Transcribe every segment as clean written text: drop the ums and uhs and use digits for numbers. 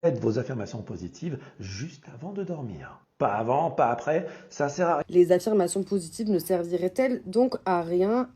Faites vos affirmations positives juste avant de dormir. Pas avant, pas après, ça sert à rien. Les affirmations positives ne serviraient-elles donc à rien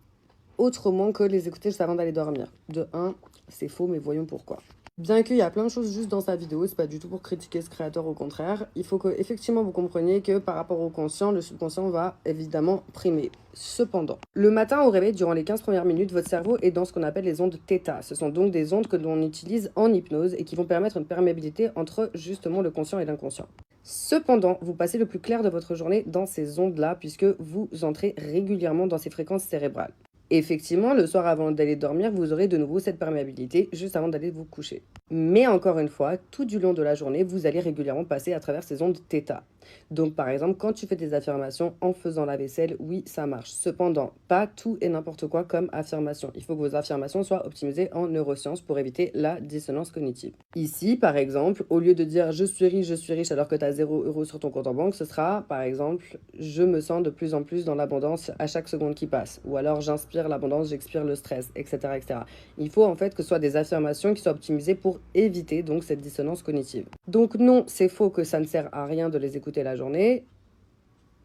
autrement que les écouter juste avant d'aller dormir? De un, c'est faux, mais voyons pourquoi. Bien qu'il y a plein de choses juste dans sa vidéo, c'est pas du tout pour critiquer ce créateur, au contraire. Il faut que effectivement vous compreniez que par rapport au conscient, le subconscient va évidemment primer. Cependant, le matin au réveil, durant les 15 premières minutes, votre cerveau est dans ce qu'on appelle les ondes θ. Ce sont donc des ondes que l'on utilise en hypnose et qui vont permettre une perméabilité entre justement le conscient et l'inconscient. Cependant, vous passez le plus clair de votre journée dans ces ondes-là puisque vous entrez régulièrement dans ces fréquences cérébrales. Effectivement, le soir avant d'aller dormir, vous aurez de nouveau cette perméabilité juste avant d'aller vous coucher. Mais encore une fois, tout du long de la journée, vous allez régulièrement passer à travers ces ondes θ. Donc par exemple, quand tu fais des affirmations en faisant la vaisselle, oui, ça marche. Cependant, pas tout et n'importe quoi comme affirmation. Il faut que vos affirmations soient optimisées en neurosciences pour éviter la dissonance cognitive. Ici, par exemple, au lieu de dire je suis riche alors que tu as 0 € sur ton compte en banque, ce sera par exemple je me sens de plus en plus dans l'abondance à chaque seconde qui passe. Ou alors j'inspire l'abondance, j'expire le stress, etc., etc. Il faut en fait que ce soit des affirmations qui soient optimisées pour éviter donc cette dissonance cognitive. Donc non, c'est faux que ça ne sert à rien de les écouter la journée.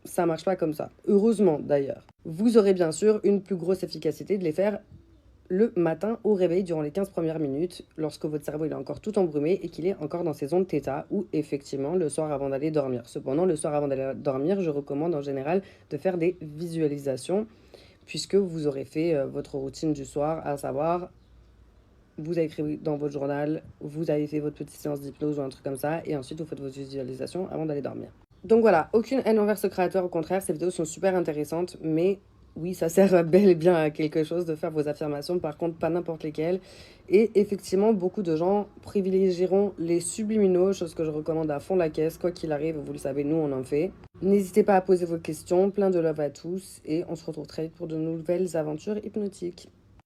Ça marche pas comme ça. Heureusement d'ailleurs. Vous aurez bien sûr une plus grosse efficacité de les faire le matin au réveil durant les 15 premières minutes, lorsque votre cerveau il est encore tout embrumé et qu'il est encore dans ses ondes θ, ou effectivement le soir avant d'aller dormir. Cependant, le soir avant d'aller dormir, je recommande en général de faire des visualisations, puisque vous aurez fait votre routine du soir, à savoir vous avez écrit dans votre journal, vous avez fait votre petite séance d'hypnose ou un truc comme ça, et ensuite vous faites vos visualisations avant d'aller dormir. Donc voilà, aucune haine envers ce créateur, au contraire, ces vidéos sont super intéressantes, mais oui, ça sert bel et bien à quelque chose de faire vos affirmations, par contre pas n'importe lesquelles. Et effectivement, beaucoup de gens privilégieront les subliminaux, chose que je recommande à fond la caisse, quoi qu'il arrive, vous le savez, nous on en fait. N'hésitez pas à poser vos questions, plein de love à tous, et on se retrouve très vite pour de nouvelles aventures hypnotiques.